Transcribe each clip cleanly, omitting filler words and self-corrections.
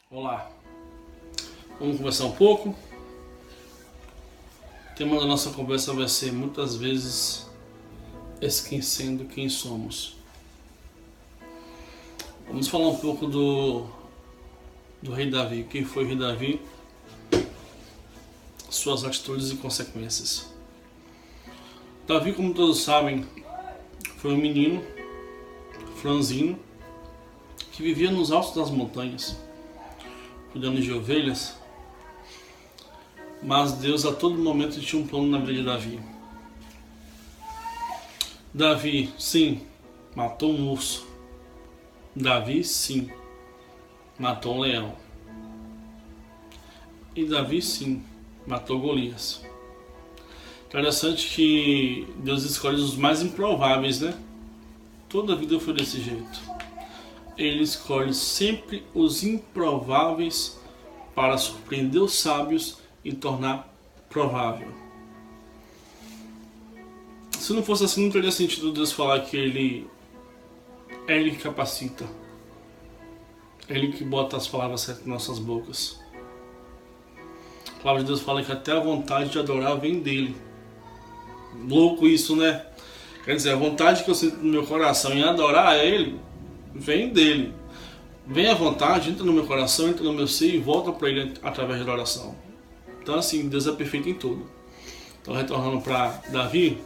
Olá, vamos conversar um pouco. O tema da nossa conversa vai ser muitas vezes esquecendo quem somos. Vamos falar um pouco do rei Davi, quem foi o rei Davi, suas atitudes e consequências. Davi, como todos sabem, foi um menino franzino que vivia nos altos das montanhas, cuidando de ovelhas, mas Deus a todo momento tinha um plano na vida de Davi. Davi, sim, matou um urso. Davi, sim, matou um leão. E Davi, sim, matou Golias. Interessante que Deus escolhe os mais improváveis, né? Toda a vida foi desse jeito. Ele escolhe sempre os improváveis para surpreender os sábios e tornar provável. Se não fosse assim, não teria sentido Deus falar que Ele que capacita. Ele que bota as palavras certas em nossas bocas. A palavra de Deus fala que até a vontade de adorar vem dele. Louco isso, né? Quer dizer, a vontade que eu sinto no meu coração em adorar Ele vem dele. Vem a vontade, entra no meu coração, entra no meu ser e volta para Ele através da oração. Então assim, Deus é perfeito em tudo. Então retornando para Davi,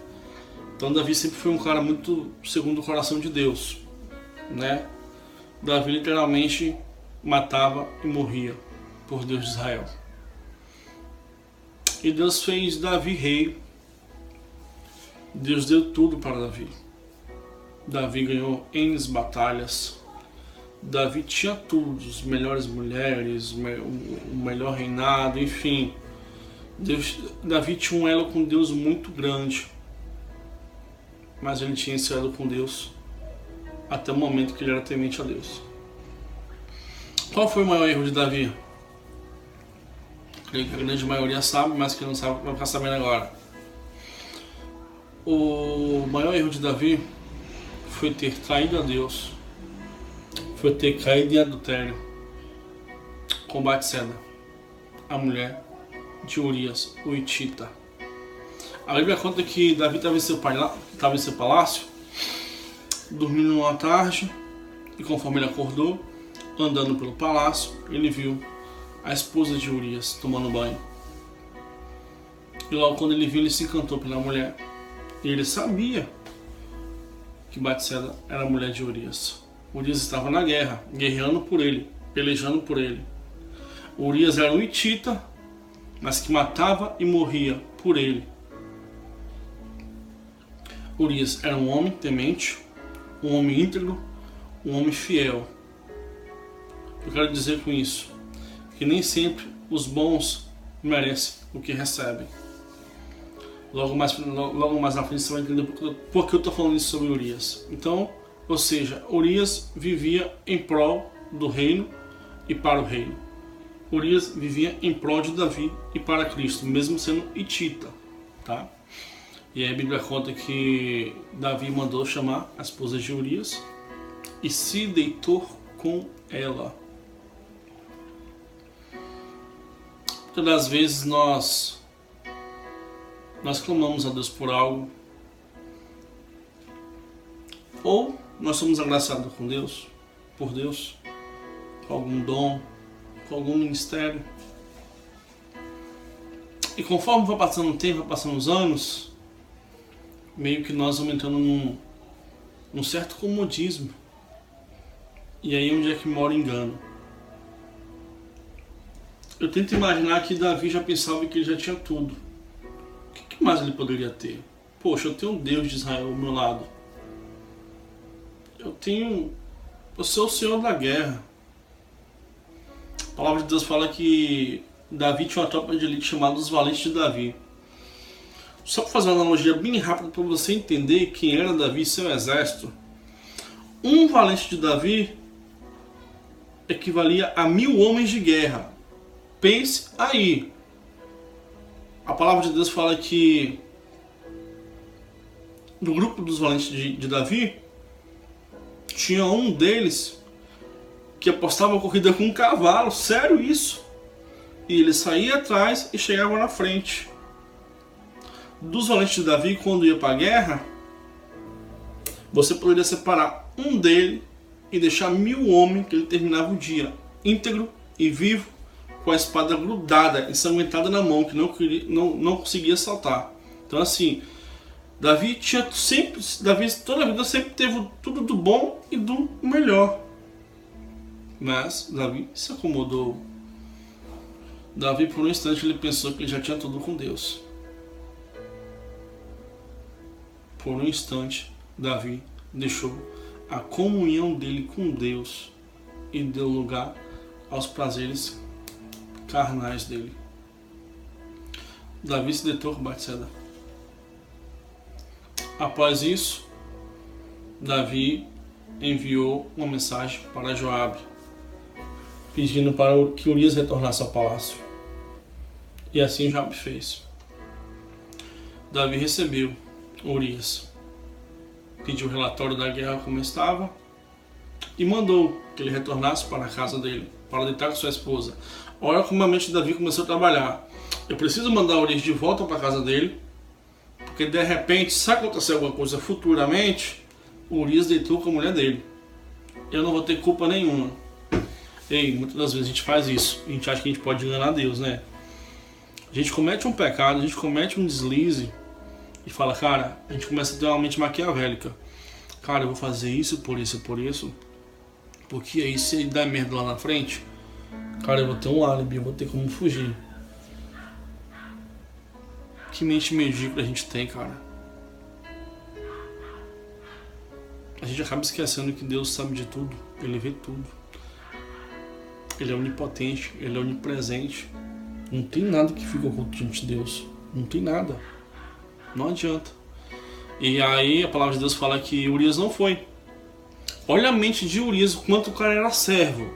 então Davi sempre foi um cara muito segundo o coração de Deus, né? Davi literalmente matava e morria por Deus de Israel. E Deus fez Davi rei. Deus deu tudo para Davi. Davi ganhou N batalhas. Davi tinha tudo, as melhores mulheres, o melhor reinado, enfim. Davi tinha um elo com Deus muito grande. Mas ele tinha esse elo com Deus até o momento que ele era temente a Deus. Qual foi o maior erro de Davi? Creio que a grande maioria sabe, mas quem não sabe vai ficar sabendo agora. O maior erro de Davi foi ter traído a Deus, foi ter caído em adultério com Batseba, a mulher de Urias, o Hitita. A Bíblia conta que Davi estava em seu palácio, dormindo uma tarde, e conforme ele acordou, andando pelo palácio, ele viu a esposa de Urias tomando banho. E logo quando ele viu, ele se encantou pela mulher. E ele sabia que Batseba era a mulher de Urias. Urias estava na guerra, guerreando por ele, pelejando por ele. Urias era um hitita, mas que matava e morria por ele. Urias era um homem temente, um homem íntegro, um homem fiel. Eu quero dizer com isso que nem sempre os bons merecem o que recebem. Logo mais na frente você vai entender por que eu estou falando isso sobre Urias. Então, ou seja, Urias vivia em prol do reino e para o reino. Urias vivia em prol de Davi e para Cristo, mesmo sendo hitita, tá? E aí a Bíblia conta que Davi mandou chamar a esposa de Urias e se deitou com ela. Muitas das vezes nós clamamos a Deus por algo, ou nós somos agraciados com Deus, por Deus, com algum dom, com algum ministério. E conforme vai passando o tempo, vai passando os anos, meio que nós vamos entrando num certo comodismo. E aí onde é que mora o engano? Eu tento imaginar que Davi já pensava que ele já tinha tudo. O que mais ele poderia ter? Poxa, eu tenho um Deus de Israel ao meu lado. Eu sou o Senhor da guerra. A palavra de Deus fala que Davi tinha uma tropa de elite chamada os Valentes de Davi. Só para fazer uma analogia bem rápida para você entender quem era Davi e seu exército. Um valente de Davi equivalia a 1000 homens de guerra. Pense aí. A palavra de Deus fala que do grupo dos valentes de Davi, tinha um deles que apostava a corrida com um cavalo, sério isso. E ele saía atrás e chegava na frente. Dos valentes de Davi, quando ia para a guerra, você poderia separar um dele e deixar 1000 homens, que ele terminava o dia íntegro e vivo, com a espada grudada, ensanguentada na mão, que não conseguia saltar. Então assim, Davi toda a vida sempre teve tudo do bom e do melhor. Mas Davi se acomodou. Davi, por um instante, ele pensou que ele já tinha tudo com Deus. Por um instante, Davi deixou a comunhão dele com Deus e deu lugar aos prazeres carnais dele. Davi se deitou com Batseba. Após isso, Davi enviou uma mensagem para Joabe, pedindo para que Urias retornasse ao palácio. E assim Joabe fez. Davi recebeu Urias, pediu o relatório da guerra como estava e mandou que ele retornasse para a casa dele, para deitar com sua esposa. Olha como a mente de Davi começou a trabalhar. Eu preciso mandar Urias de volta para a casa dele, porque de repente, se acontecer alguma coisa futuramente, Urias deitou com a mulher dele. Eu não vou ter culpa nenhuma. Ei, muitas das vezes a gente faz isso. A gente acha que a gente pode enganar Deus, né? A gente comete um pecado, a gente comete um deslize e fala, cara, a gente começa a ter uma mente maquiavélica. Cara, eu vou fazer isso, por isso, porque aí se dá merda lá na frente, cara, eu vou ter um álibi, eu vou ter como fugir. Que mente medíocre a gente tem, cara. A gente acaba esquecendo que Deus sabe de tudo, Ele vê tudo. Ele é onipotente, Ele é onipresente. Não tem nada que fique oculto diante de Deus. Não tem nada. Não adianta. E aí a palavra de Deus fala que Urias não foi. Olha a mente de Urias, o quanto o cara era servo.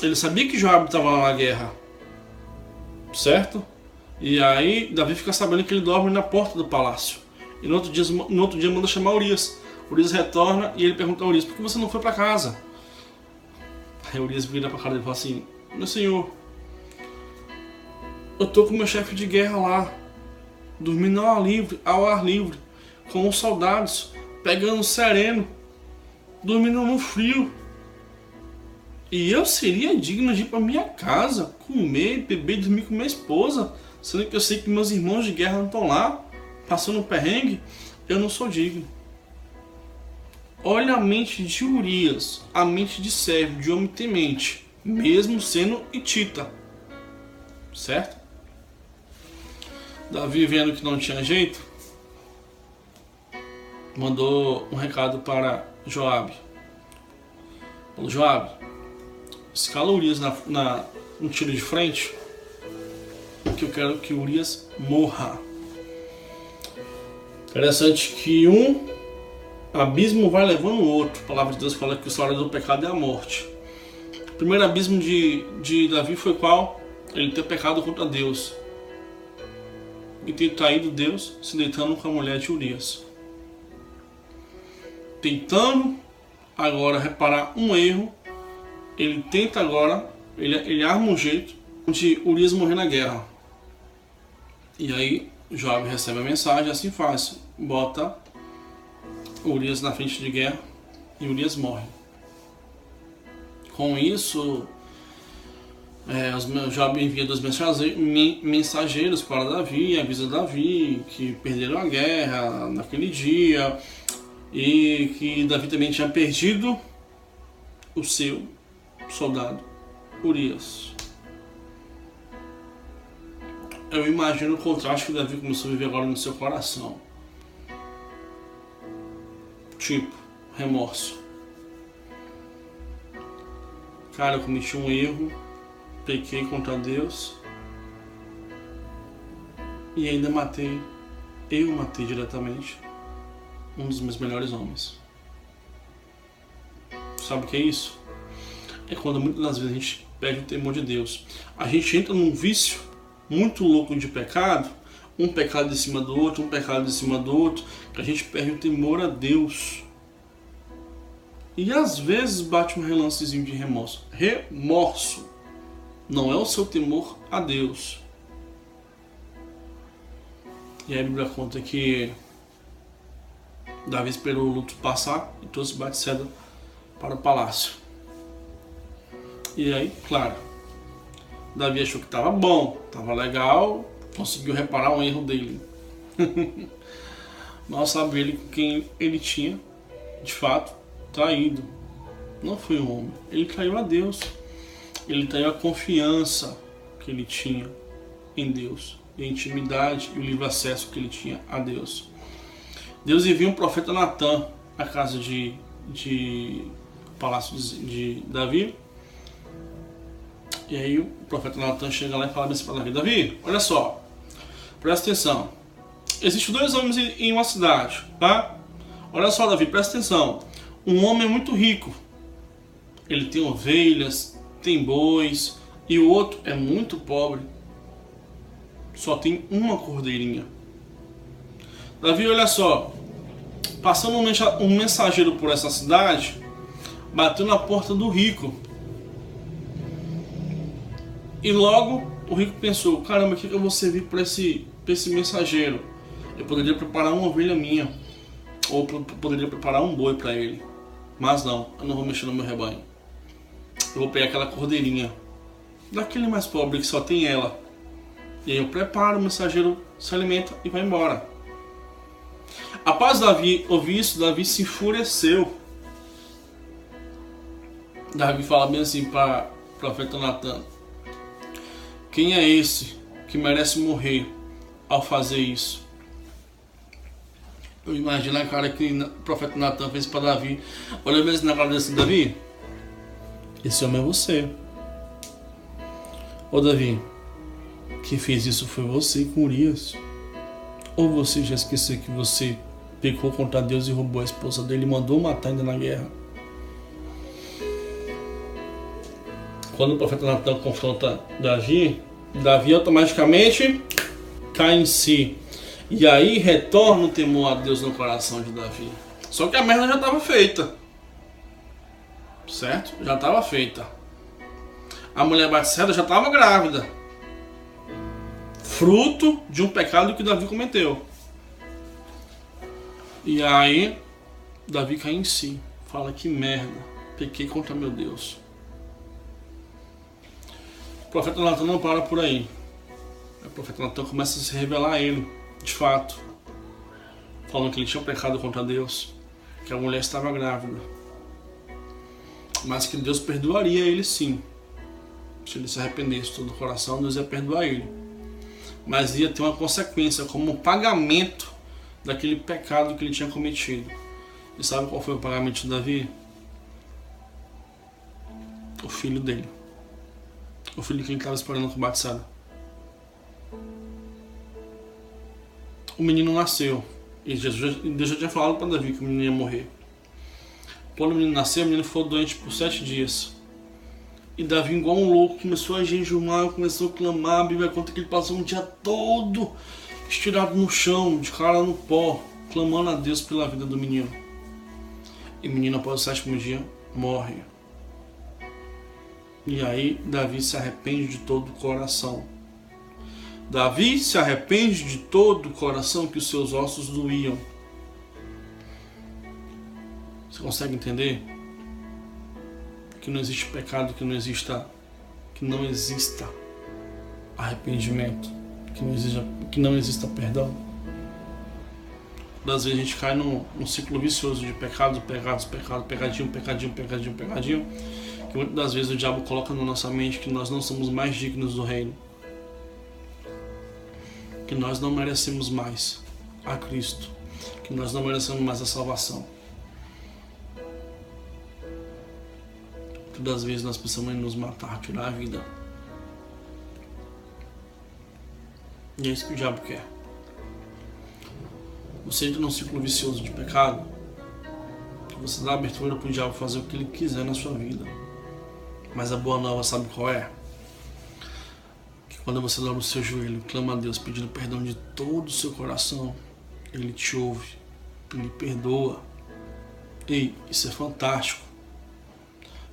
Ele sabia que Joabe estava lá na guerra, certo? E aí Davi fica sabendo que ele dorme na porta do palácio. E no outro dia manda chamar Urias. Urias retorna e ele pergunta a Urias, por que você não foi para casa? Aí Urias vira para cara dele e fala assim, meu senhor, eu tô com meu chefe de guerra lá, dormindo ao ar livre, com os soldados, pegando sereno, dormindo no frio. E eu seria digno de ir para minha casa, comer, beber, dormir com minha esposa, sendo que eu sei que meus irmãos de guerra não estão lá, passando um perrengue. Eu não sou digno. Olha a mente de Urias, a mente de servo, de homem temente, mesmo sendo hitita, certo? Davi, vendo que não tinha jeito, mandou um recado para Joabe. Falou, Joabe, escala Urias no tiro de frente, que eu quero que Urias morra. Interessante que um abismo vai levando o outro. A palavra de Deus fala que o salário do pecado é a morte. O primeiro abismo de Davi foi qual? Ele ter pecado contra Deus e ter traído Deus se deitando com a mulher de Urias. Tentando agora reparar um erro, ele tenta agora, ele arma um jeito de Urias morrer na guerra. E aí Joabe recebe a mensagem, assim faz, bota Urias na frente de guerra e Urias morre. Com isso, Joabe envia 2 mensageiros para Davi e avisa Davi que perderam a guerra naquele dia e que Davi também tinha perdido o seu soldado Urias. Eu imagino o contraste que Davi começou a viver agora no seu coração. Tipo, remorso. Cara, eu cometi um erro, pequei contra Deus e ainda matei diretamente um dos meus melhores homens. Sabe o que é isso? É quando muitas das vezes a gente perde o temor de Deus. A gente entra num vício muito louco de pecado, um pecado em cima do outro, que a gente perde o temor a Deus. E às vezes bate um relancezinho de remorso. Remorso não é o seu temor a Deus. E a Bíblia conta que Davi esperou o luto passar e trouxe Batseba para o palácio. E aí, claro, Davi achou que estava bom, estava legal, conseguiu reparar um erro dele. Mal sabe ele com quem ele tinha, de fato, traído. Não foi um homem, ele traiu a Deus. Ele traiu a confiança que ele tinha em Deus, e a intimidade e o livre acesso que ele tinha a Deus. Deus envia um profeta Natan à casa de palácio de Davi. E aí o profeta Natan chega lá e fala assim para Davi: Davi, olha só, presta atenção. Existem 2 homens em uma cidade, tá? Olha só, Davi, presta atenção. Um homem é muito rico. Ele tem ovelhas, tem bois, e o outro é muito pobre. Só tem uma cordeirinha. Davi, olha só, passando um mensageiro por essa cidade, bateu na porta do rico. E logo o rico pensou: caramba, o que eu vou servir para esse mensageiro? Eu poderia preparar uma ovelha minha, ou poderia preparar um boi para ele. Mas não, eu não vou mexer no meu rebanho. Eu vou pegar aquela cordeirinha daquele mais pobre que só tem ela. E aí eu preparo, o mensageiro se alimenta e vai embora. Após Davi ouvir isso, Davi se enfureceu. Davi fala bem assim para o profeta Natan: quem é esse que merece morrer ao fazer isso? Eu imagino a cara que o profeta Natan fez para Davi. Olha mesmo na cara desse: Davi, esse homem é você. Ô Davi, quem fez isso foi você com Urias. Ou você já esqueceu que você pecou contra Deus e roubou a esposa dele e mandou matar ainda na guerra? Quando o profeta Natan confronta Davi, Davi automaticamente cai em si. E aí retorna o temor a Deus no coração de Davi. Só que a merda já estava feita. Certo? Já estava feita. A mulher Batseba já estava grávida. Fruto de um pecado que Davi cometeu. E aí Davi cai em si. Fala: que merda, pequei contra meu Deus. O profeta Natan não para por aí. O profeta Natan começa a se revelar a ele, de fato, falando que ele tinha pecado contra Deus, que a mulher estava grávida, mas que Deus perdoaria ele sim. Se ele se arrependesse todo o coração, Deus ia perdoar ele, mas ia ter uma consequência como um pagamento daquele pecado que ele tinha cometido. E sabe qual foi o pagamento de Davi? O filho dele. O filho que ele estava esperando com Batseba. O menino nasceu. E Deus já tinha falado para Davi que o menino ia morrer. Quando o menino nasceu, o menino ficou doente por 7 dias. E Davi, igual um louco, começou a jejumar, começou a clamar. A Bíblia conta que ele passou um dia todo estirado no chão, de cara no pó, clamando a Deus pela vida do menino. E o menino, após o 7º dia, morre. E aí Davi se arrepende de todo o coração. Davi se arrepende de todo o coração que os seus ossos doíam. Você consegue entender? Que não existe pecado, que não exista arrependimento, que não exista perdão. Às vezes a gente cai num ciclo vicioso de pecados, pegadinho, que muitas das vezes o diabo coloca na nossa mente que nós não somos mais dignos do reino, que nós não merecemos mais a Cristo, que nós não merecemos mais a salvação. Muitas das vezes nós precisamos nos matar, tirar a vida. E é isso que o diabo quer. Você entra num ciclo vicioso de pecado, você dá abertura para o diabo fazer o que ele quiser na sua vida. Mas a boa nova, sabe qual é? Que quando você dobra o seu joelho, clama a Deus pedindo perdão de todo o seu coração, Ele te ouve, Ele perdoa. E isso é fantástico.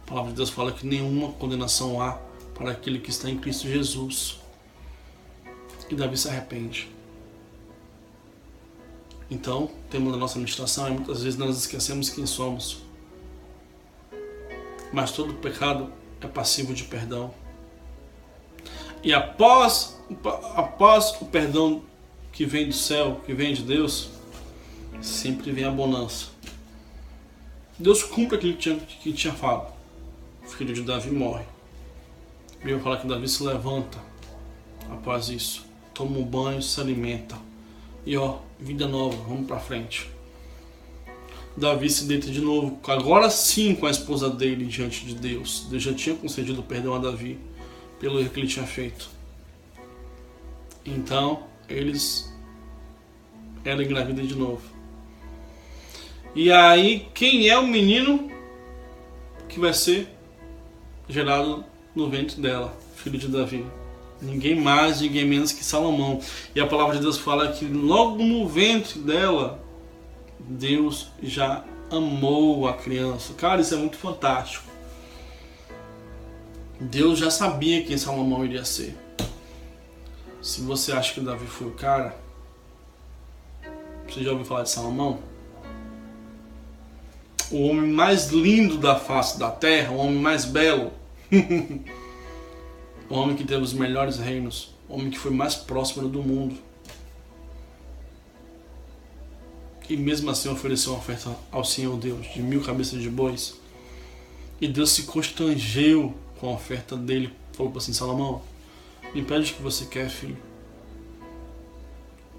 A palavra de Deus fala que nenhuma condenação há para aquele que está em Cristo Jesus. E Davi se arrepende. Então, o tema da nossa meditação é: muitas vezes nós esquecemos quem somos. Mas todo pecado é passivo de perdão. E após o perdão que vem do céu, que vem de Deus, sempre vem a bonança. Deus cumpre aquilo que tinha falado. O filho de Davi morre. A Bíblia fala que Davi se levanta após isso, toma um banho, se alimenta. E vida nova, vamos pra frente. Davi se deita de novo, agora sim com a esposa dele diante de Deus. Deus já tinha concedido perdão a Davi pelo erro que ele tinha feito. Então, ela engravida de novo. E aí, quem é o menino que vai ser gerado no ventre dela? Filho de Davi. Ninguém mais, ninguém menos que Salomão. E a palavra de Deus fala que logo no ventre dela, Deus já amou a criança. Cara, isso é muito fantástico. Deus já sabia quem Salomão iria ser. Se você acha que Davi foi o cara, você já ouviu falar de Salomão? O homem mais lindo da face da terra, o homem mais belo. O homem que teve os melhores reinos, o homem que foi mais próspero do mundo. E mesmo assim ofereceu uma oferta ao Senhor Deus de 1000 cabeças de bois. E Deus se constrangeu com a oferta dele. Falou para assim: Salomão, me pede o que você quer, filho.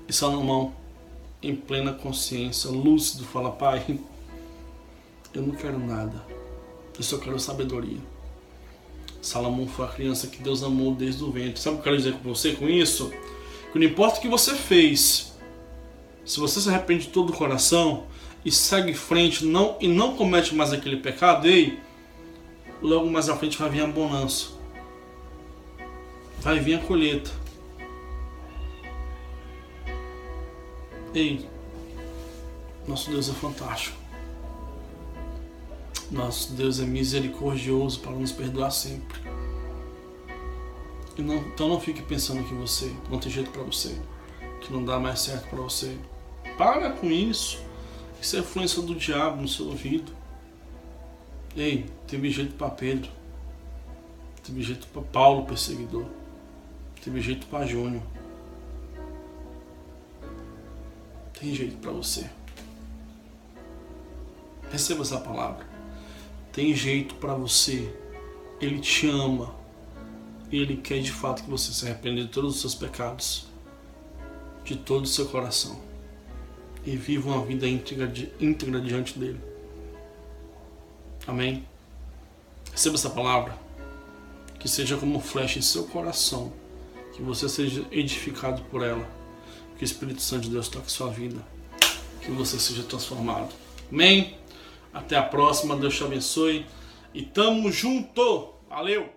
E Salomão, em plena consciência, lúcido, fala: pai, eu não quero nada, eu só quero sabedoria. Salomão foi a criança que Deus amou desde o ventre. Sabe o que eu quero dizer com você com isso? Que não importa o que você fez, se você se arrepende de todo o coração e segue em frente e não comete mais aquele pecado, logo mais à frente vai vir a bonança. Vai vir a colheita. Nosso Deus é fantástico. Nosso Deus é misericordioso para nos perdoar sempre. Então não fique pensando que você não tem jeito para você, que não dá mais certo para você. Para com isso. Isso é influência do diabo no seu ouvido. Teve jeito para Pedro. Teve jeito para Paulo, perseguidor. Teve jeito para Júnior. Tem jeito para você. Receba essa palavra. Tem jeito para você. Ele te ama. Ele quer de fato que você se arrependa de todos os seus pecados, de todo o seu coração, e viva uma vida íntegra diante dele. Amém? Receba essa palavra. Que seja como um flecha em seu coração. Que você seja edificado por ela. Que o Espírito Santo de Deus toque sua vida. Que você seja transformado. Amém? Até a próxima. Deus te abençoe. E tamo junto. Valeu!